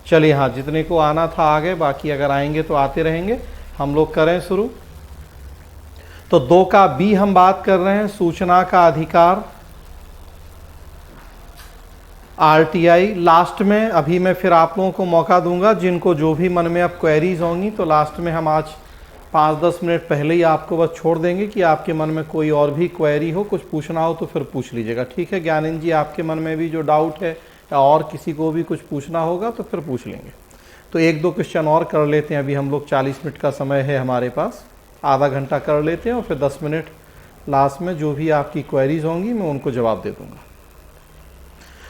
चलिए हाँ, जितने को आना था आ गए, बाकी अगर आएंगे तो आते रहेंगे। हम लोग करें शुरू। तो 2 का बी हम बात कर रहे हैं, सूचना का अधिकार, आरटीआई। लास्ट में अभी मैं फिर आप लोगों को मौका दूंगा, जिनको जो भी मन में अब क्वेरीज होंगी, तो लास्ट में हम आज 5-10 मिनट पहले ही आपको बस छोड़ देंगे कि आपके मन में कोई और भी क्वेरी हो, कुछ पूछना हो तो फिर पूछ लीजिएगा। ठीक है ज्ञानेंद्र जी, आपके मन में भी जो डाउट है या और किसी को भी कुछ पूछना होगा तो फिर पूछ लेंगे। तो 1-2 क्वेश्चन और कर लेते हैं। अभी हम लोग 40 मिनट का समय है हमारे पास, आधा घंटा कर लेते हैं और फिर 10 मिनट लास्ट में जो भी आपकी क्वेरीज होंगी मैं उनको जवाब दे दूंगा।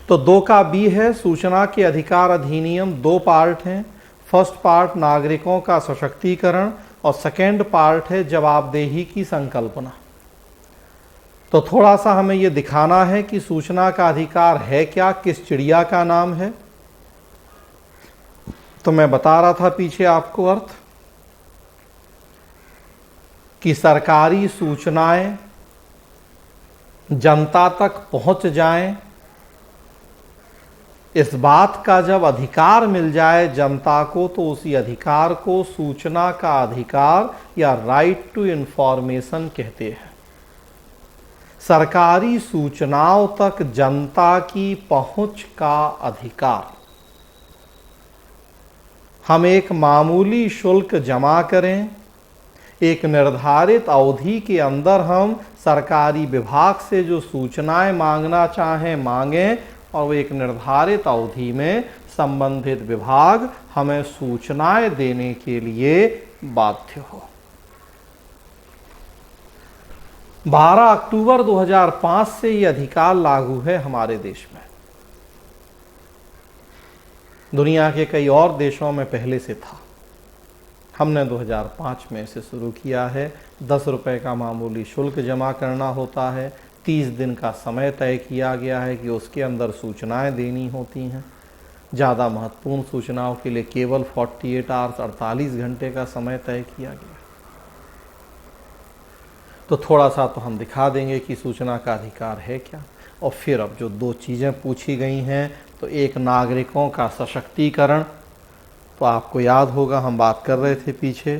तो 2 का बी है, सूचना के अधिकार अधिनियम। 2 पार्ट हैं। फर्स्ट पार्ट नागरिकों का सशक्तिकरण और सेकेंड पार्ट है जवाबदेही की संकल्पना। तो थोड़ा सा हमें यह दिखाना है कि सूचना का अधिकार है क्या, किस चिड़िया का नाम है। तो मैं बता रहा था पीछे आपको अर्थ कि सरकारी सूचनाएं जनता तक पहुंच जाएं, इस बात का जब अधिकार मिल जाए जनता को, तो उसी अधिकार को सूचना का अधिकार या राइट टू इंफॉर्मेशन कहते हैं। सरकारी सूचनाओं तक जनता की पहुंच का अधिकार। हम एक मामूली शुल्क जमा करें, एक निर्धारित अवधि के अंदर हम सरकारी विभाग से जो सूचनाएं मांगना चाहें मांगें, और वो एक निर्धारित अवधि में संबंधित विभाग हमें सूचनाएं देने के लिए बाध्य हो। 12 अक्टूबर 2005 से ये अधिकार लागू है हमारे देश में। दुनिया के कई और देशों में पहले से था। हमने 2005 में इसे शुरू किया है। 10 रुपए का मामूली शुल्क जमा करना होता है। 30 दिन का समय तय किया गया है कि उसके अंदर सूचनाएं देनी होती हैं। ज़्यादा महत्वपूर्ण सूचनाओं के लिए केवल 48 आवर्स 48 घंटे का समय तय किया गया। तो थोड़ा सा तो हम दिखा देंगे कि सूचना का अधिकार है क्या। और फिर अब जो 2 चीज़ें पूछी गई हैं, तो एक नागरिकों का सशक्तिकरण। तो आपको याद होगा हम बात कर रहे थे पीछे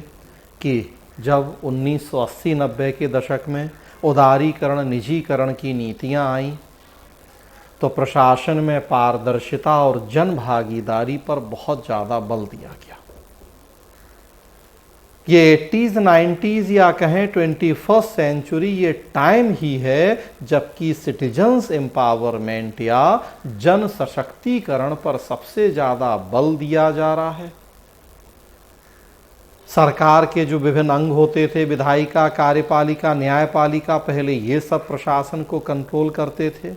कि जब 1980-90 के दशक में उदारीकरण निजीकरण की नीतियां आईं, तो प्रशासन में पारदर्शिता और जन भागीदारी पर बहुत ज़्यादा बल दिया गया। ये 80s 90s या कहें 21st सेंचुरी, ये टाइम ही है जबकि सिटीजन्स एम्पावरमेंट या जन सशक्तिकरण पर सबसे ज़्यादा बल दिया जा रहा है। सरकार के जो विभिन्न अंग होते थे, विधायिका, कार्यपालिका, न्यायपालिका, पहले ये सब प्रशासन को कंट्रोल करते थे।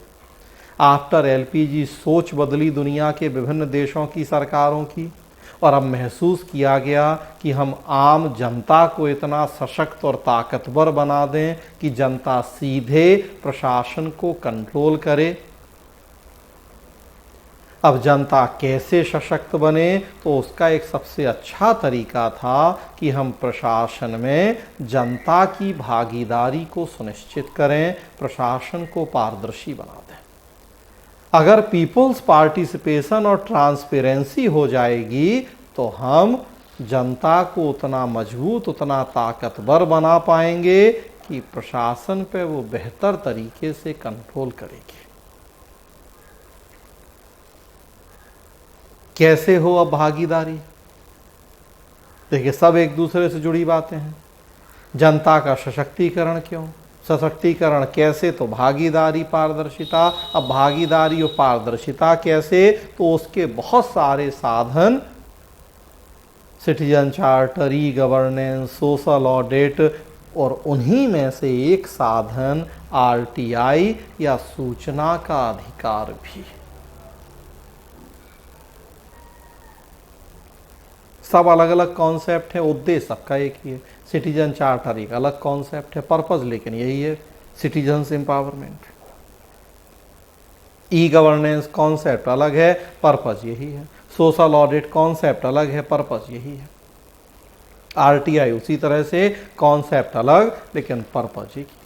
आफ्टर एलपीजी सोच बदली दुनिया के विभिन्न देशों की सरकारों की, और अब महसूस किया गया कि हम आम जनता को इतना सशक्त और ताकतवर बना दें कि जनता सीधे प्रशासन को कंट्रोल करे। अब जनता कैसे सशक्त बने, तो उसका एक सबसे अच्छा तरीका था कि हम प्रशासन में जनता की भागीदारी को सुनिश्चित करें, प्रशासन को पारदर्शी बना दें। अगर पीपल्स पार्टिसिपेशन और ट्रांसपेरेंसी हो जाएगी, तो हम जनता को उतना मजबूत, उतना ताकतवर बना पाएंगे कि प्रशासन पे वो बेहतर तरीके से कंट्रोल करेगी। कैसे हो अब भागीदारी? देखिए, सब एक दूसरे से जुड़ी बातें हैं। जनता का सशक्तिकरण क्यों, सशक्तिकरण कैसे, तो भागीदारी, पारदर्शिता। अब भागीदारी और पारदर्शिता कैसे, तो उसके बहुत सारे साधन, citizen charter, e governance, social audit, और उन्हीं में से एक साधन आरटीआई या सूचना का अधिकार भी। सब अलग अलग कॉन्सेप्ट है, उद्देश्य सबका एक ही है। सिटीजन चार्टर एक अलग कॉन्सेप्ट है, पर्पस लेकिन यही है, citizens empowerment. E governance concept अलग है, पर्पस यही है। सोशल ऑडिट कॉन्सेप्ट अलग है, पर्पस यही है। आरटीआई उसी तरह से, कॉन्सेप्ट अलग लेकिन पर्पस एक ही।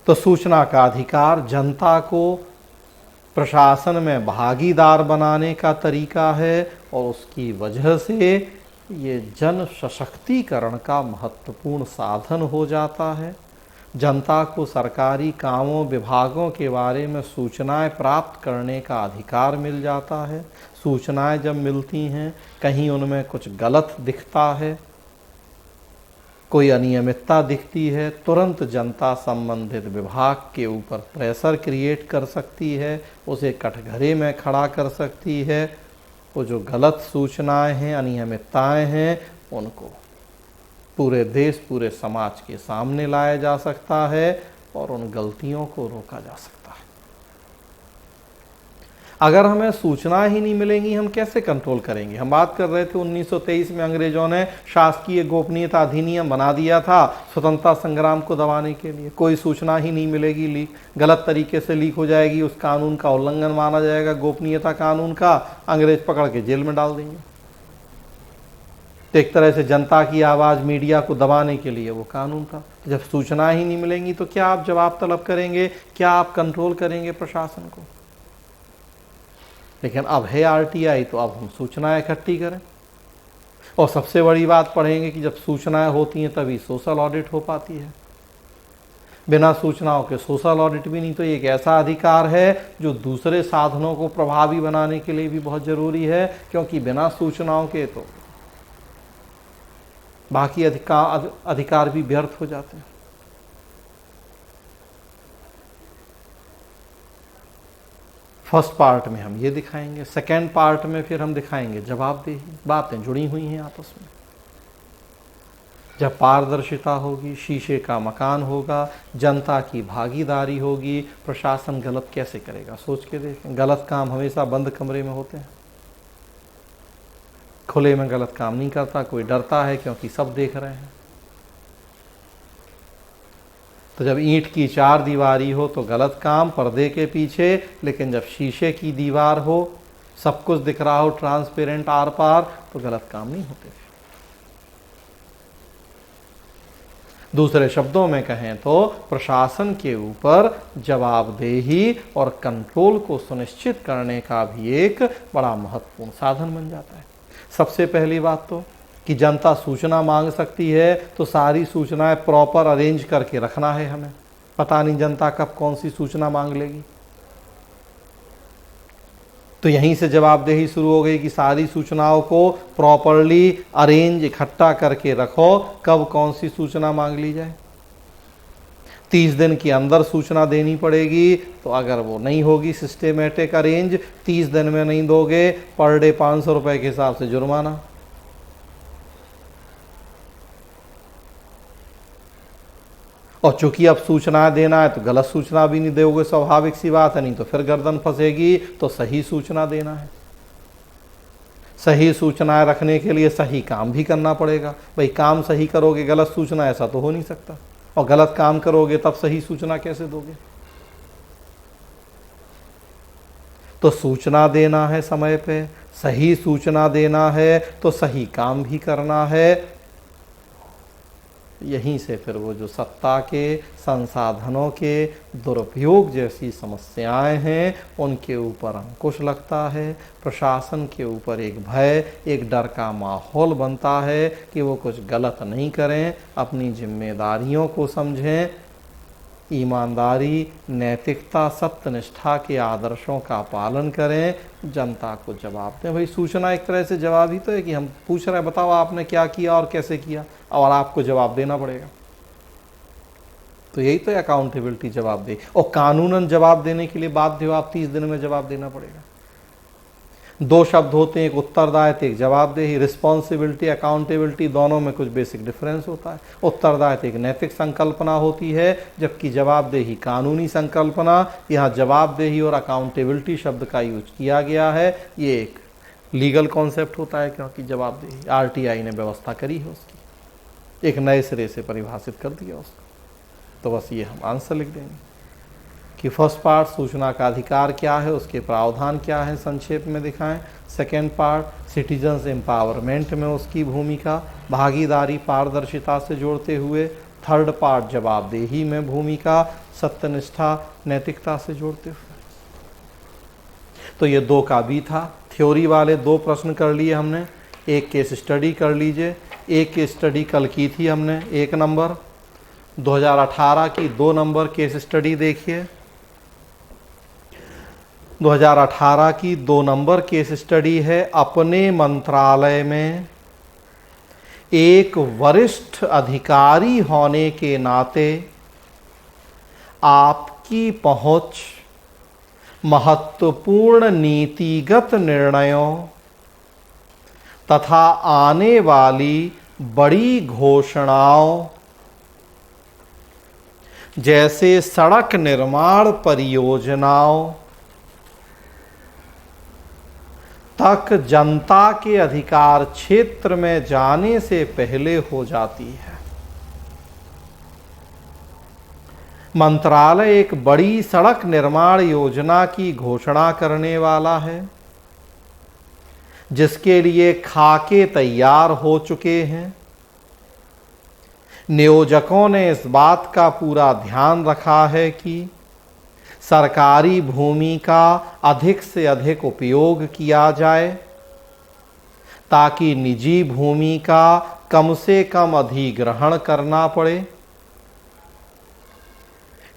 तो सूचना का अधिकार जनता को प्रशासन में भागीदार बनाने का तरीका है और उसकी वजह से ये जन सशक्तिकरण का महत्वपूर्ण साधन हो जाता है। जनता को सरकारी कामों विभागों के बारे में सूचनाएं प्राप्त करने का अधिकार मिल जाता है। सूचनाएं जब मिलती हैं, कहीं उनमें कुछ गलत दिखता है, कोई अनियमितता दिखती है, तुरंत जनता संबंधित विभाग के ऊपर प्रेशर क्रिएट कर सकती है, उसे कटघरे में खड़ा कर सकती है। वो जो गलत सूचनाएं हैं, अनियमितताएं हैं, उनको पूरे देश पूरे समाज के सामने लाया जा सकता है और उन गलतियों को रोका जा सकता है। अगर हमें सूचना ही नहीं मिलेंगी, हम कैसे कंट्रोल करेंगे? हम बात कर रहे थे 1923 में अंग्रेजों ने शासकीय गोपनीयता अधिनियम बना दिया था स्वतंत्रता संग्राम को दबाने के लिए। कोई सूचना ही नहीं मिलेगी, लीक गलत तरीके से लीक हो जाएगी, उस कानून का उल्लंघन माना जाएगा, गोपनीयता कानून का, अंग्रेज पकड़ के जेल में डाल देंगे। एक तरह से जनता की आवाज़ मीडिया को दबाने के लिए वो कानून था। जब सूचना ही नहीं मिलेंगी तो क्या आप जवाब तलब करेंगे? क्या आप कंट्रोल करेंगे प्रशासन को? लेकिन अब है आरटीआई, तो अब हम सूचनाएं इकट्ठी करें। और सबसे बड़ी बात पढ़ेंगे कि जब सूचनाएं होती हैं तभी सोशल ऑडिट हो पाती है। बिना सूचनाओं के सोशल ऑडिट भी नहीं। तो ये एक ऐसा अधिकार है जो दूसरे साधनों को प्रभावी बनाने के लिए भी बहुत जरूरी है, क्योंकि बिना सूचनाओं के तो बाकी अधिकार भी व्यर्थ हो जाते हैं। फर्स्ट पार्ट में हम ये दिखाएंगे, सेकेंड पार्ट में फिर हम दिखाएंगे जवाबदेही। बातें जुड़ी हुई हैं आपस में। जब पारदर्शिता होगी, शीशे का मकान होगा, जनता की भागीदारी होगी, प्रशासन गलत कैसे करेगा? सोच के देखें। गलत काम हमेशा बंद कमरे में होते हैं, खुले में गलत काम नहीं करता। कोई डरता है क्योंकि सब देख रहे हैं। तो जब ईंट की चार दीवारी हो तो गलत काम पर्दे के पीछे, लेकिन जब शीशे की दीवार हो, सब कुछ दिख रहा हो, ट्रांसपेरेंट आर पार, तो गलत काम नहीं होते। दूसरे शब्दों में कहें तो प्रशासन के ऊपर जवाबदेही और कंट्रोल को सुनिश्चित करने का भी एक बड़ा महत्वपूर्ण साधन बन जाता है। सबसे पहली बात तो कि जनता सूचना मांग सकती है, तो सारी सूचनाएं प्रॉपर अरेंज करके रखना है हमें। पता नहीं जनता कब कौन सी सूचना मांग लेगी। तो यहीं से जवाबदेही शुरू हो गई कि सारी सूचनाओं को प्रॉपरली अरेंज, इकट्ठा करके रखो, कब कौन सी सूचना मांग ली जाए। 30 दिन के अंदर सूचना देनी पड़ेगी। तो अगर वो नहीं होगी सिस्टेमेटिक अरेंज, 30 दिन में नहीं दोगे, पर डे 500 रुपए के हिसाब से जुर्माना। और चूंकि अब सूचना देना है तो गलत सूचना भी नहीं दोगे, स्वाभाविक सी बात है, नहीं तो फिर गर्दन फंसेगी। तो सही सूचना देना है। सही सूचनाएं रखने के लिए सही काम भी करना पड़ेगा। भाई काम सही करोगे, गलत सूचना, ऐसा तो हो नहीं सकता। और गलत काम करोगे तब सही सूचना कैसे दोगे? तो सूचना देना है समय पे, सही सूचना देना है, तो सही काम भी करना है। यहीं से फिर वो जो सत्ता के संसाधनों के दुरुपयोग जैसी समस्याएं हैं, उनके ऊपर अंकुश लगता है। प्रशासन के ऊपर एक भय, एक डर का माहौल बनता है कि वो कुछ गलत नहीं करें, अपनी जिम्मेदारियों को समझें, ईमानदारी, नैतिकता, सत्यनिष्ठा के आदर्शों का पालन करें, जनता को जवाब दें। भाई सूचना एक तरह से जवाब ही तो है कि हम पूछ रहे हैं, बताओ आपने क्या किया और कैसे किया, और आपको जवाब देना पड़ेगा। तो यही तो है अकाउंटेबिलिटी, जवाब दे। और कानूनन जवाब देने के लिए बाध्य हो आप, 30 दिन में जवाब देना पड़ेगा। 2 शब्द होते हैं, एक उत्तरदायित्व, एक जवाबदेही। रिस्पॉन्सिबिलिटी, अकाउंटेबिलिटी, दोनों में कुछ बेसिक डिफरेंस होता है। उत्तरदायित्व एक नैतिक संकल्पना होती है, जबकि जवाबदेही कानूनी संकल्पना। यहाँ जवाबदेही और अकाउंटेबिलिटी शब्द का यूज किया गया है। ये एक लीगल कॉन्सेप्ट होता है, क्योंकि जवाबदेही आरटीआई ने व्यवस्था करी है, उसकी एक नए सिरे से परिभाषित कर दिया उसको। तो बस ये हम आंसर लिख देंगे कि फर्स्ट पार्ट सूचना का अधिकार क्या है, उसके प्रावधान क्या है, संक्षेप में दिखाएं। सेकेंड पार्ट सिटीजन्स एम्पावरमेंट में उसकी भूमिका, भागीदारी, पारदर्शिता से जोड़ते हुए। थर्ड पार्ट जवाबदेही में भूमिका, सत्यनिष्ठा, नैतिकता से जोड़ते हुए। तो ये 2 का बी था। थ्योरी वाले 2 प्रश्न कर लिए हमने, एक केस स्टडी कर लीजिए। एक केस स्टडी कल की थी हमने 1 नंबर, 2018 की 2 नंबर केस स्टडी देखिए। 2018 की 2 नंबर केस स्टडी है, अपने मंत्रालय में एक वरिष्ठ अधिकारी होने के नाते आपकी पहुंच महत्वपूर्ण नीतिगत निर्णयों तथा आने वाली बड़ी घोषणाओं जैसे सड़क निर्माण परियोजनाओं तक जनता के अधिकार क्षेत्र में जाने से पहले हो जाती है। मंत्रालय एक बड़ी सड़क निर्माण योजना की घोषणा करने वाला है, जिसके लिए खाके तैयार हो चुके हैं। नियोजकों ने इस बात का पूरा ध्यान रखा है कि सरकारी भूमि का अधिक से अधिक उपयोग किया जाए, ताकि निजी भूमि का कम से कम अधिग्रहण करना पड़े।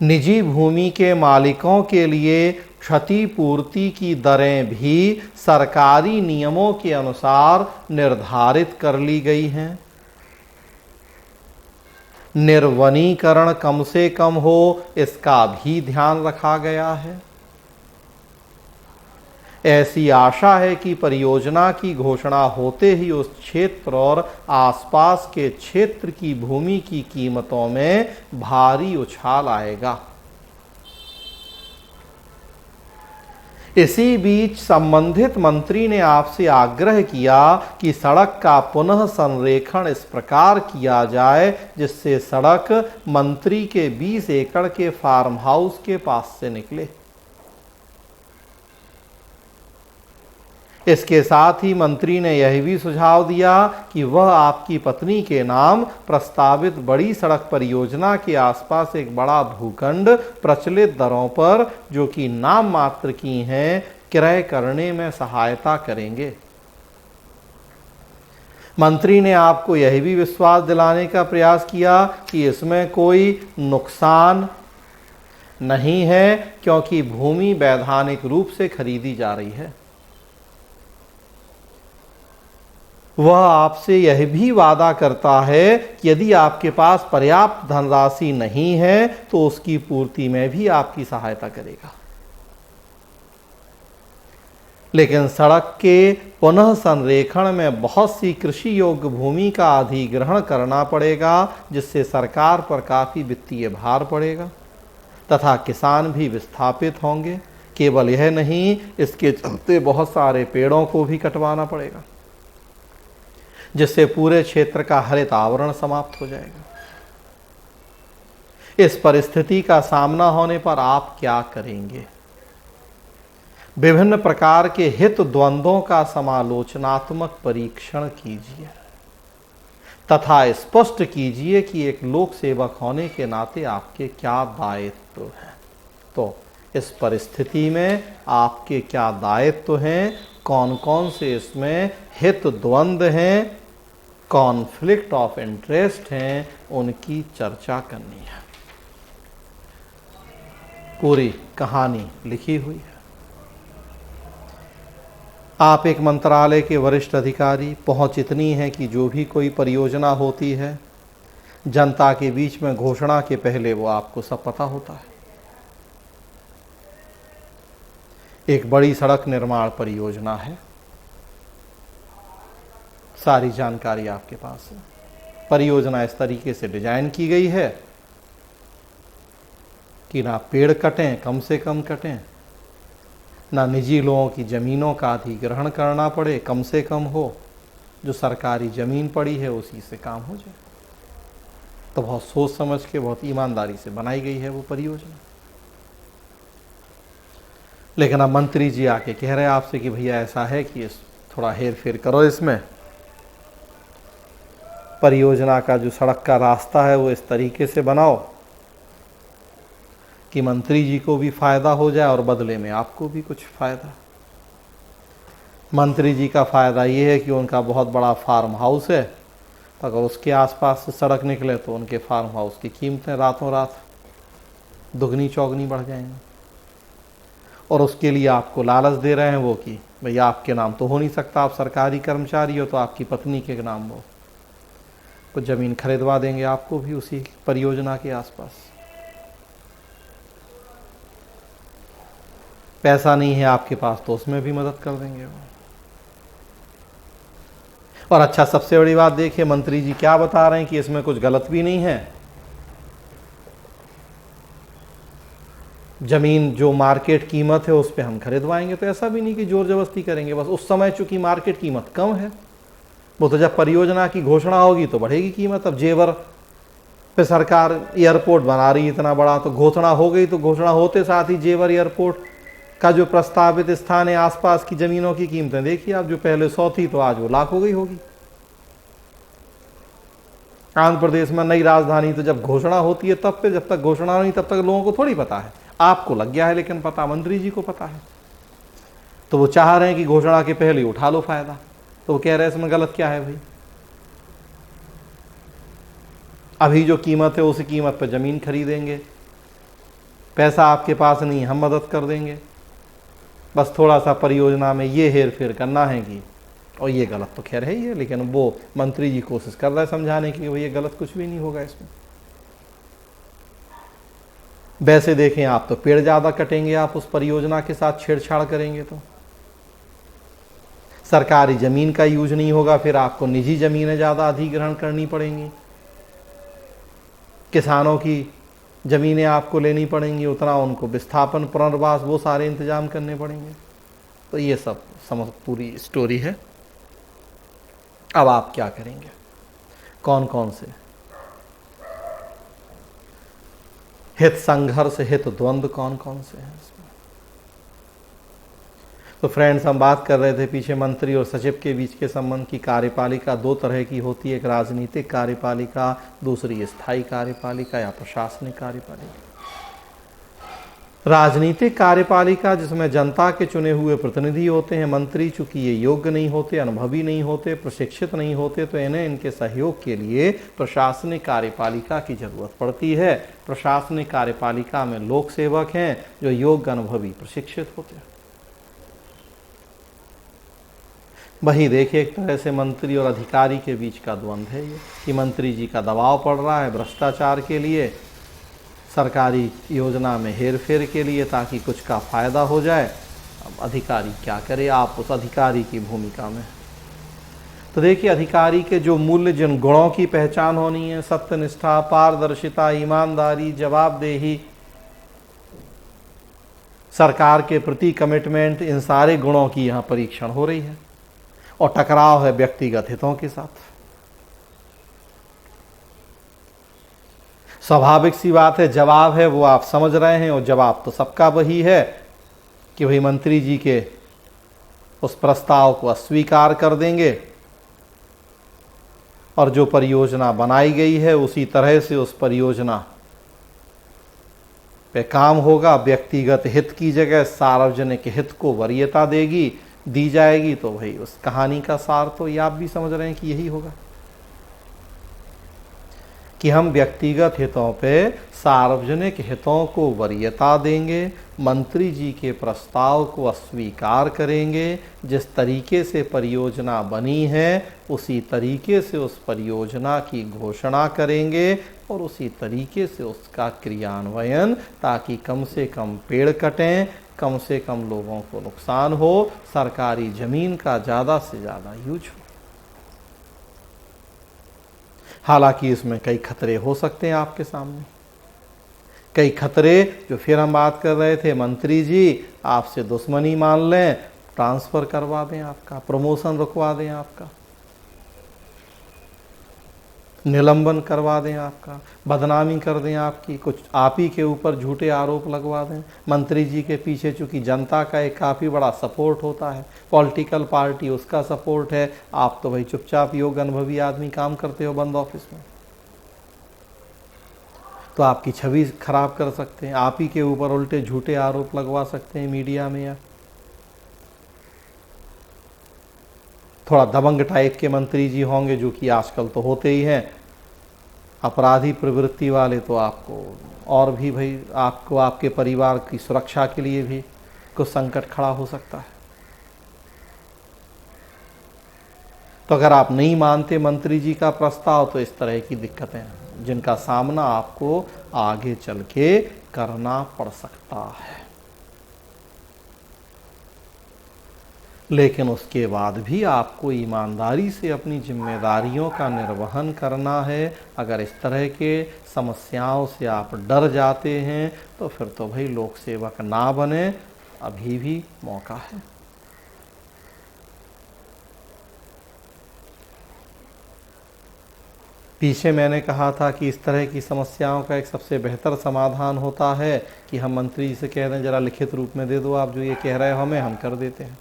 निजी भूमि के मालिकों के लिए क्षतिपूर्ति की दरें भी सरकारी नियमों के अनुसार निर्धारित कर ली गई हैं। निर्वनीकरण कम से कम हो, इसका भी ध्यान रखा गया है। ऐसी आशा है कि परियोजना की घोषणा होते ही उस क्षेत्र और आसपास के क्षेत्र की भूमि की कीमतों में भारी उछाल आएगा। इसी बीच संबंधित मंत्री ने आपसे आग्रह किया कि सड़क का पुनः संरेखण इस प्रकार किया जाए जिससे सड़क मंत्री के 20 एकड़ के फार्म हाउस के पास से निकले। इसके साथ ही मंत्री ने यह भी सुझाव दिया कि वह आपकी पत्नी के नाम प्रस्तावित बड़ी सड़क परियोजना के आसपास एक बड़ा भूखंड प्रचलित दरों पर, जो कि नाम मात्र की हैं, क्रय करने में सहायता करेंगे। मंत्री ने आपको यह भी विश्वास दिलाने का प्रयास किया कि इसमें कोई नुकसान नहीं है, क्योंकि भूमि वैधानिक रूप से खरीदी जा रही है। वह आपसे यह भी वादा करता है कि यदि आपके पास पर्याप्त धनराशि नहीं है तो उसकी पूर्ति में भी आपकी सहायता करेगा। लेकिन सड़क के पुनः संरेखण में बहुत सी कृषि योग्य भूमि का अधिग्रहण करना पड़ेगा, जिससे सरकार पर काफी वित्तीय भार पड़ेगा तथा किसान भी विस्थापित होंगे। केवल यह नहीं, इसके चलते बहुत सारे पेड़ों को भी कटवाना पड़ेगा, जिससे पूरे क्षेत्र का हरित आवरण समाप्त हो जाएगा। इस परिस्थिति का सामना होने पर आप क्या करेंगे? विभिन्न प्रकार के हित द्वंद्वों का समालोचनात्मक परीक्षण कीजिए तथा स्पष्ट कीजिए कि एक लोक सेवक होने के नाते आपके क्या दायित्व हैं। तो इस परिस्थिति में आपके क्या दायित्व हैं, कौन कौन से इसमें हित द्वंद्व हैं, कॉन्फ्लिक्ट ऑफ इंटरेस्ट हैं, उनकी चर्चा करनी है। पूरी कहानी लिखी हुई है। आप एक मंत्रालय के वरिष्ठ अधिकारी, पहुंच इतनी है कि जो भी कोई परियोजना होती है जनता के बीच में घोषणा के पहले वो आपको सब पता होता है। एक बड़ी सड़क निर्माण परियोजना है, सारी जानकारी आपके पास है। परियोजना इस तरीके से डिजाइन की गई है कि ना पेड़ कटें, कम से कम कटें, ना निजी लोगों की ज़मीनों का अधिग्रहण करना पड़े, कम से कम हो, जो सरकारी ज़मीन पड़ी है उसी से काम हो जाए। तो बहुत सोच समझ के, बहुत ईमानदारी से बनाई गई है वो परियोजना। लेकिन अब मंत्री जी आके कह रहे हैं आपसे कि भैया ऐसा है कि थोड़ा हेर फेर करो, इसमें परियोजना का जो सड़क का रास्ता है वो इस तरीके से बनाओ कि मंत्री जी को भी फायदा हो जाए और बदले में आपको भी कुछ फायदा। मंत्री जी का फ़ायदा ये है कि उनका बहुत बड़ा फार्म हाउस है, तो अगर उसके आसपास से सड़क निकले तो उनके फार्म हाउस की कीमतें रातों रात दुगनी चौगनी बढ़ जाएंगी। और उसके लिए आपको लालच दे रहे हैं वो कि भाई आपके नाम तो हो नहीं सकता, आप सरकारी कर्मचारी हो, तो आपकी पत्नी के नाम वो कुछ ज़मीन खरीदवा देंगे आपको भी उसी परियोजना के आसपास। पैसा नहीं है आपके पास तो उसमें भी मदद कर देंगे वो। और अच्छा, सबसे बड़ी बात देखिए, मंत्री जी क्या बता रहे हैं कि इसमें कुछ गलत भी नहीं है। जमीन जो मार्केट कीमत है उस पर हम खरीदवाएंगे, तो ऐसा भी नहीं कि जोर जबरदस्ती करेंगे। बस उस समय चूंकि मार्केट कीमत कम है, वो तो जब परियोजना की घोषणा होगी तो बढ़ेगी कीमत। अब जेवर पे सरकार एयरपोर्ट बना रही है इतना बड़ा, तो घोषणा हो गई, तो घोषणा होते साथ ही जेवर एयरपोर्ट का जो प्रस्तावित स्थान है, आसपास की जमीनों की कीमतें देखिए आप, जो पहले 100 थी तो आज वो लाख हो गई होगी। आंध्र प्रदेश में नई राजधानी तो जब घोषणा होती है तब पे, जब तक घोषणा नहीं तब तक लोगों को थोड़ी पता है। आपको लग गया है लेकिन पता मंत्री जी को पता है, तो वो चाह रहे हैं कि घोषणा के पहले उठा लो फायदा। तो वो कह रहे हैं इसमें गलत क्या है भाई, अभी जो कीमत है उसी कीमत पर जमीन खरीदेंगे, पैसा आपके पास नहीं, हम मदद कर देंगे, बस थोड़ा सा परियोजना में ये हेर फेर करना है कि, और ये गलत तो खैर है ही है, लेकिन वो मंत्री जी कोशिश कर रहे हैं समझाने की भाई ये गलत कुछ भी नहीं होगा इसमें। वैसे देखें आप तो पेड़ ज़्यादा कटेंगे, आप उस परियोजना के साथ छेड़छाड़ करेंगे तो सरकारी ज़मीन का यूज नहीं होगा, फिर आपको निजी ज़मीनें ज़्यादा अधिग्रहण करनी पड़ेंगी, किसानों की ज़मीनें आपको लेनी पड़ेंगी, उतना उनको विस्थापन पुनर्वास वो सारे इंतजाम करने पड़ेंगे। तो ये सब समझ पूरी स्टोरी है। अब आप क्या करेंगे, कौन कौन से हित संघर्ष, हित द्वंद्व कौन कौन से हैं इसमें। तो फ्रेंड्स, हम बात कर रहे थे पीछे मंत्री और सचिव के बीच के संबंध की। कार्यपालिका दो तरह की होती है, एक राजनीतिक कार्यपालिका, दूसरी स्थायी कार्यपालिका या प्रशासनिक कार्यपालिका। राजनीतिक कार्यपालिका जिसमें जनता के चुने हुए प्रतिनिधि होते हैं, मंत्री चूंकि ये योग्य नहीं होते, अनुभवी नहीं होते, प्रशिक्षित नहीं होते, तो इन्हें इनके सहयोग के लिए प्रशासनिक कार्यपालिका की जरूरत पड़ती है। प्रशासनिक कार्यपालिका में लोक सेवक हैं जो योग्य, अनुभवी, प्रशिक्षित होते हैं। वही देखिए, एक तरह से मंत्री और अधिकारी के बीच का द्वंद्व है ये, कि मंत्री जी का दबाव पड़ रहा है भ्रष्टाचार के लिए, सरकारी योजना में हेर फेर के लिए, ताकि कुछ का फायदा हो जाए। अब अधिकारी क्या करे, आप उस अधिकारी की भूमिका में। तो देखिए, अधिकारी के जो मूल्य, जिन गुणों की पहचान होनी है, सत्यनिष्ठा, पारदर्शिता, ईमानदारी, जवाबदेही, सरकार के प्रति कमिटमेंट, इन सारे गुणों की यहाँ परीक्षण हो रही है। और टकराव है व्यक्तिगत हितों के साथ। स्वाभाविक सी बात है, जवाब है वो आप समझ रहे हैं, और जवाब तो सबका वही है कि भाई मंत्री जी के उस प्रस्ताव को अस्वीकार कर देंगे, और जो परियोजना बनाई गई है उसी तरह से उस परियोजना पे काम होगा। व्यक्तिगत हित की जगह सार्वजनिक हित को वरीयता दी जाएगी। तो भाई उस कहानी का सार तो ये आप भी समझ रहे हैं कि यही होगा कि हम व्यक्तिगत हितों पे सार्वजनिक हितों को वरीयता देंगे, मंत्री जी के प्रस्ताव को अस्वीकार करेंगे, जिस तरीके से परियोजना बनी है उसी तरीके से उस परियोजना की घोषणा करेंगे, और उसी तरीके से उसका क्रियान्वयन, ताकि कम से कम पेड़ कटें, कम से कम लोगों को नुकसान हो, सरकारी ज़मीन का ज़्यादा से ज़्यादा यूज हो। हालांकि इसमें कई खतरे हो सकते हैं आपके सामने, कई खतरे जो फिर हम बात कर रहे थे, मंत्री जी आपसे दुश्मनी मान लें, ट्रांसफ़र करवा दें आपका, प्रमोशन रुकवा दें आपका, निलंबन करवा दें आपका, बदनामी कर दें आपकी, कुछ आप ही के ऊपर झूठे आरोप लगवा दें। मंत्री जी के पीछे चूँकि जनता का एक काफ़ी बड़ा सपोर्ट होता है, पॉलिटिकल पार्टी उसका सपोर्ट है, आप तो भाई चुपचाप योग्य, अनुभवी आदमी काम करते हो बंद ऑफिस में, तो आपकी छवि खराब कर सकते हैं, आप ही के ऊपर उल्टे झूठे आरोप लगवा सकते हैं मीडिया में, या थोड़ा दबंग टाइप के मंत्री जी होंगे, जो कि आजकल तो होते ही हैं, अपराधी प्रवृत्ति वाले, तो आपको और भी भाई आपको आपके परिवार की सुरक्षा के लिए भी कुछ संकट खड़ा हो सकता है। तो अगर आप नहीं मानते मंत्री जी का प्रस्ताव, तो इस तरह की दिक्कतें हैं जिनका सामना आपको आगे चल के करना पड़ सकता है। लेकिन उसके बाद भी आपको ईमानदारी से अपनी जिम्मेदारियों का निर्वहन करना है। अगर इस तरह के समस्याओं से आप डर जाते हैं तो फिर तो भाई लोक सेवक ना बने, अभी भी मौका है। पीछे मैंने कहा था कि इस तरह की समस्याओं का एक सबसे बेहतर समाधान होता है कि हम मंत्री जी से कह दें जरा लिखित रूप में दे दो, आप जो ये कह रहे हो हमें, हम कर देते हैं।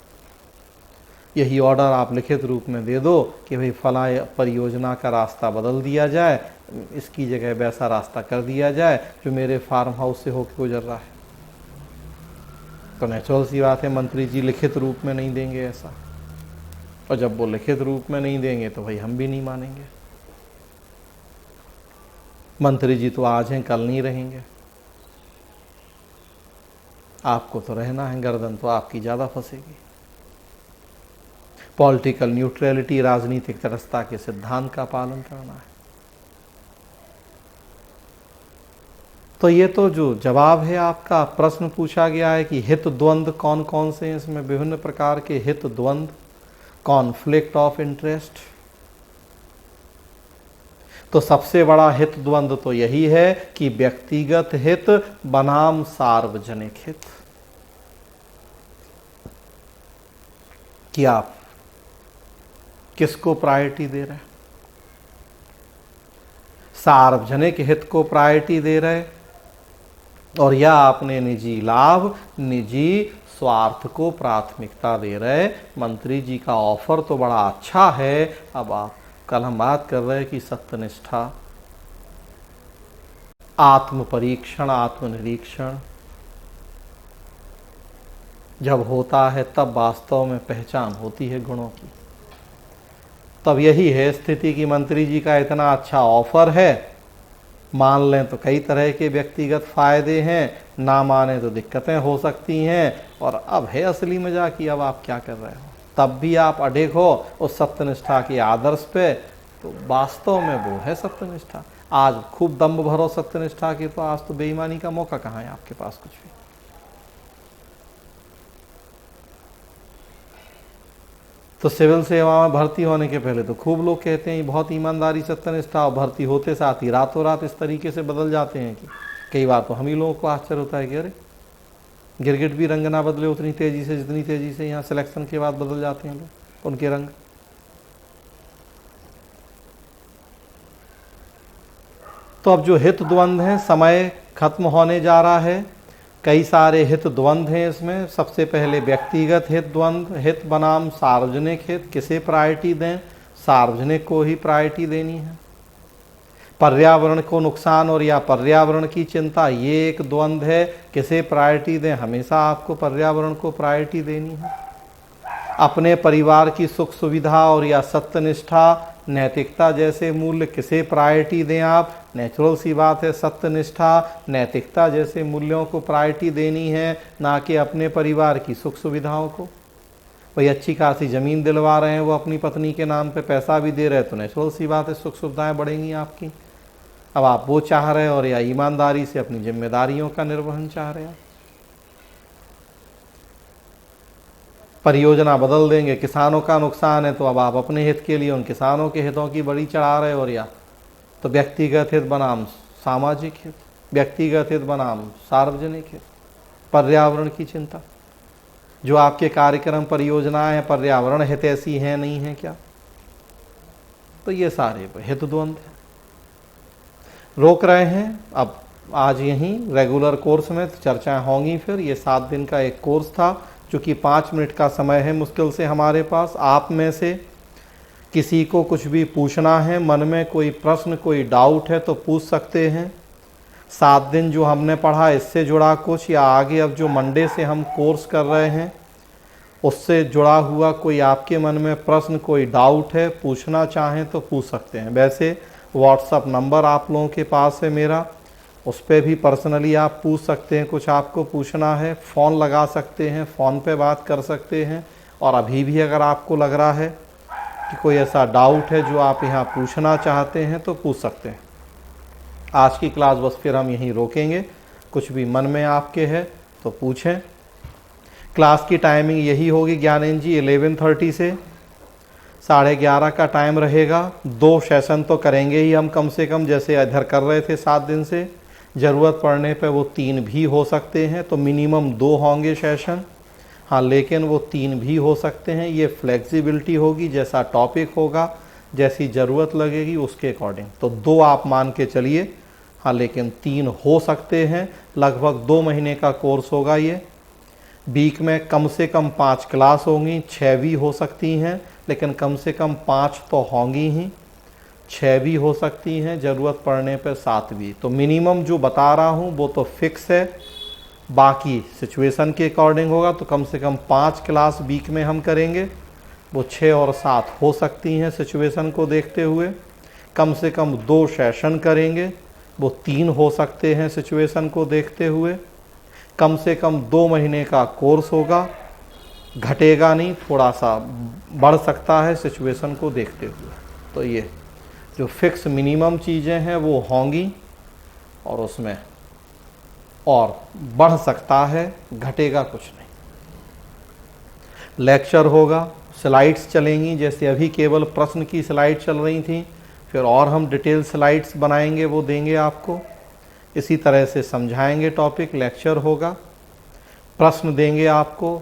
यही ऑर्डर आप लिखित रूप में दे दो कि भाई फला परियोजना का रास्ता बदल दिया जाए, इसकी जगह वैसा रास्ता कर दिया जाए जो मेरे फार्म हाउस से होकर गुजर रहा है। तो नेचुरल सी बात है मंत्री जी लिखित रूप में नहीं देंगे ऐसा, और जब वो लिखित रूप में नहीं देंगे तो भाई हम भी नहीं मानेंगे। मंत्री जी तो आज हैं, कल नहीं रहेंगे। आपको तो रहना है, गर्दन तो आपकी ज़्यादा फंसेगी। पॉलिटिकल न्यूट्रलिटी, राजनीतिक तटस्थता के सिद्धांत का पालन करना है। तो ये तो जो जवाब है आपका, प्रश्न पूछा गया है कि हित द्वंद्व कौन कौन से हैं, इसमें विभिन्न प्रकार के हित द्वंद्व, कॉन्फ्लिक्ट ऑफ इंटरेस्ट। तो सबसे बड़ा हित द्वंद्व तो यही है कि व्यक्तिगत हित बनाम सार्वजनिक हित, कि आप किसको प्रायोरिटी दे रहे हैं, सार्वजनिक हित को प्रायोरिटी दे रहे, और या आपने निजी लाभ, निजी स्वार्थ को प्राथमिकता दे रहे। मंत्री जी का ऑफर तो बड़ा अच्छा है। अब आप, कल हम बात कर रहे हैं कि सत्यनिष्ठा, आत्म परीक्षण, आत्मनिरीक्षण जब होता है तब वास्तव में पहचान होती है गुणों की। तब यही है स्थिति कि मंत्री जी का इतना अच्छा ऑफर है, मान लें तो कई तरह के व्यक्तिगत फायदे हैं, ना माने तो दिक्कतें हो सकती हैं। और अब है असली मजा कि अब आप क्या कर रहे हो, तब भी आप अडिग हो उस सत्यनिष्ठा के आदर्श पे। तो वास्तव में वो है सत्यनिष्ठा। आज खूब दम्भ भरो सत्यनिष्ठा के, तो आज तो बेईमानी का मौका कहाँ है आपके पास कुछ भी। तो सिविल सेवा में भर्ती होने के पहले तो खूब लोग कहते हैं बहुत ईमानदारी सत्यनिष्ठा, और भर्ती होते साथ ही रातों रात इस तरीके से बदल जाते हैं कि कई बार तो हम ही लोगों को आश्चर्य होता है कि अरे गिरगिट भी रंग ना बदले उतनी तेजी से जितनी तेजी से यहाँ सिलेक्शन के बाद बदल जाते हैं लोग उनके रंग। तो अब जो हित द्वंद्व है, समय खत्म होने जा रहा है। कई सारे हित द्वंद्व हैं इसमें। सबसे पहले व्यक्तिगत हित द्वंद्व, हित बनाम सार्वजनिक हित, किसे प्रायोरिटी दें, सार्वजनिक को ही प्रायोरिटी देनी है। पर्यावरण को नुकसान और या पर्यावरण की चिंता, ये एक द्वंद्व है, किसे प्रायोरिटी दें, हमेशा आपको पर्यावरण को प्रायोरिटी देनी है। अपने परिवार की सुख सुविधा और या सत्यनिष्ठा, नैतिकता जैसे मूल्य, किसे प्रायोरिटी दें आप, नेचुरल सी बात है सत्यनिष्ठा, नैतिकता जैसे मूल्यों को प्रायोरिटी देनी है, ना कि अपने परिवार की सुख सुविधाओं को। भाई अच्छी खासी ज़मीन दिलवा रहे हैं वो अपनी पत्नी के नाम पे, पैसा भी दे रहे हैं, तो नेचुरल सी बात है सुख सुविधाएं बढ़ेंगी आपकी। अब आप वो चाह रहे हैं, और या ईमानदारी से अपनी जिम्मेदारियों का निर्वहन चाह रहे हैं। परियोजना बदल देंगे, किसानों का नुकसान है, तो अब आप अपने हित के लिए उन किसानों के हितों की बड़ी चढ़ा रहे, और या तो व्यक्तिगत हित बनाम सामाजिक हित, व्यक्तिगत हित बनाम सार्वजनिक हित, पर्यावरण की चिंता। जो आपके कार्यक्रम परियोजनाएं हैं, पर्यावरण हित ऐसी हैं नहीं है क्या? तो ये सारे हित द्वंद्व हैं। रोक रहे हैं अब आज यहीं रेगुलर कोर्स में चर्चाएं होंगी। फिर ये 7 दिन का एक कोर्स था, चूँकि 5 मिनट का समय है मुश्किल से हमारे पास। आप में से किसी को कुछ भी पूछना है, मन में कोई प्रश्न, कोई डाउट है तो पूछ सकते हैं। 7 दिन जो हमने पढ़ा इससे जुड़ा कुछ, या आगे अब जो मंडे से हम कोर्स कर रहे हैं उससे जुड़ा हुआ कोई आपके मन में प्रश्न, कोई डाउट है, पूछना चाहें तो पूछ सकते हैं। वैसे व्हाट्सअप नंबर आप लोगों के पास है मेरा, उस पर भी पर्सनली आप पूछ सकते हैं, कुछ आपको पूछना है। फ़ोन लगा सकते हैं, फ़ोन पे बात कर सकते हैं। और अभी भी अगर आपको लग रहा है कि कोई ऐसा डाउट है जो आप यहाँ पूछना चाहते हैं तो पूछ सकते हैं। आज की क्लास बस फिर हम यहीं रोकेंगे। कुछ भी मन में आपके है तो पूछें। क्लास की टाइमिंग यही होगी ज्ञानेंद्र जी, 11:30 से 11:30 का टाइम रहेगा। 2 सेशन तो करेंगे ही हम कम से कम, जैसे इधर कर रहे थे 7 दिन से। ज़रूरत पड़ने पे वो 3 भी हो सकते हैं, तो मिनिमम 2 होंगे सेशन। हाँ, लेकिन वो 3 भी हो सकते हैं। ये फ्लेक्सिबिलिटी होगी, जैसा टॉपिक होगा, जैसी ज़रूरत लगेगी उसके अकॉर्डिंग। तो 2 आप मान के चलिए। हाँ, लेकिन 3 हो सकते हैं। लगभग 2 महीने का कोर्स होगा ये। वीक में कम से कम 5 क्लास होंगी, 6 भी हो सकती हैं, लेकिन कम से कम 5 तो होंगी ही। 6 भी हो सकती हैं, ज़रूरत पड़ने पर 7 भी। तो मिनिमम जो बता रहा हूँ वो तो फिक्स है, बाकी सिचुएशन के अकॉर्डिंग होगा। तो कम से कम 5 क्लास वीक में हम करेंगे, वो 6 और 7 हो सकती हैं सिचुएशन को देखते हुए। कम से कम 2 सेशन करेंगे, वो 3 हो सकते हैं सिचुएशन को देखते हुए। कम से कम 2 महीने का कोर्स होगा, घटेगा नहीं, थोड़ा सा बढ़ सकता है सिचुएशन को देखते हुए। तो ये जो फिक्स मिनिमम चीज़ें हैं वो होंगी, और उसमें और बढ़ सकता है, घटेगा कुछ नहीं। लेक्चर होगा, स्लाइड्स चलेंगी, जैसे अभी केवल प्रश्न की स्लाइड चल रही थी, फिर और हम डिटेल स्लाइड्स बनाएंगे, वो देंगे आपको। इसी तरह से समझाएंगे टॉपिक। लेक्चर होगा, प्रश्न देंगे आपको,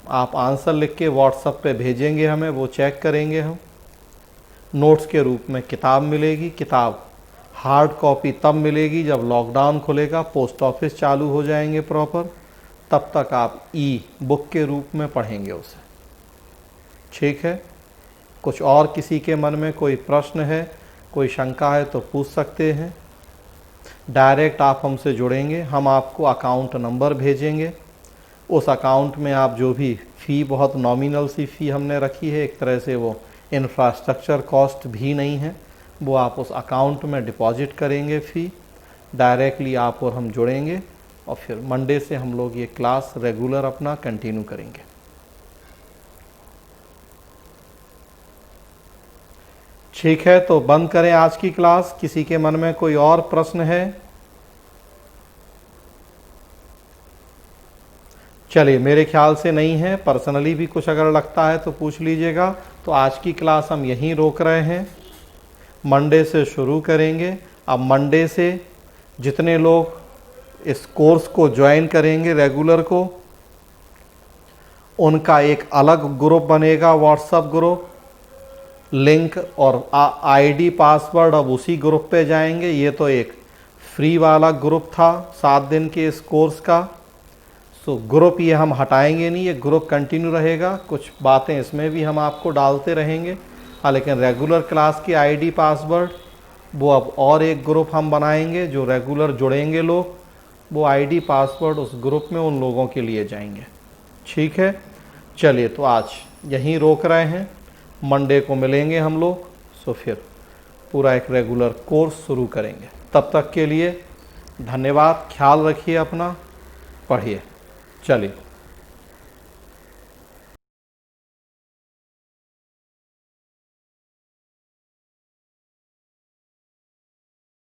आप आंसर लिख के व्हाट्सएप पे भेजेंगे हमें, वो चेक करेंगे हम। नोट्स के रूप में किताब मिलेगी। किताब हार्ड कॉपी तब मिलेगी जब लॉकडाउन खुलेगा, पोस्ट ऑफिस चालू हो जाएंगे प्रॉपर, तब तक आप ई बुक के रूप में पढ़ेंगे उसे। ठीक है। कुछ और किसी के मन में कोई प्रश्न है, कोई शंका है तो पूछ सकते हैं। डायरेक्ट आप हमसे जुड़ेंगे, हम आपको अकाउंट नंबर भेजेंगे। उस अकाउंट में आप जो भी फ़ी, बहुत नॉमिनल सी फ़ी हमने रखी है, एक तरह से वो इंफ्रास्ट्रक्चर कॉस्ट भी नहीं है, वो आप उस अकाउंट में डिपॉजिट करेंगे फ़ी। डायरेक्टली आप और हम जुड़ेंगे, और फिर मंडे से हम लोग ये क्लास रेगुलर अपना कंटिन्यू करेंगे। ठीक है, तो बंद करें आज की क्लास। किसी के मन में कोई और प्रश्न है? चलिए, मेरे ख्याल से नहीं है। पर्सनली भी कुछ अगर लगता है तो पूछ लीजिएगा। तो आज की क्लास हम यहीं रोक रहे हैं, मंडे से शुरू करेंगे। अब मंडे से जितने लोग इस कोर्स को ज्वाइन करेंगे रेगुलर को, उनका एक अलग ग्रुप बनेगा, व्हाट्सएप ग्रुप। लिंक और आईडी पासवर्ड अब उसी ग्रुप पे जाएंगे। ये तो एक फ्री वाला ग्रुप था 7 दिन के इस कोर्स का। सो ग्रुप ये हम हटाएंगे नहीं, ये ग्रुप कंटिन्यू रहेगा। कुछ बातें इसमें भी हम आपको डालते रहेंगे। हाँ, लेकिन रेगुलर क्लास की आईडी पासवर्ड वो अब और एक ग्रुप हम बनाएंगे। जो रेगुलर जुड़ेंगे लोग, वो आईडी पासवर्ड उस ग्रुप में उन लोगों के लिए जाएंगे। ठीक है। चलिए, तो आज यहीं रोक रहे हैं, मंडे को मिलेंगे हम लोग। सो फिर पूरा एक रेगुलर कोर्स शुरू करेंगे। तब तक के लिए धन्यवाद। ख्याल रखिए अपना, पढ़िए। चलिए।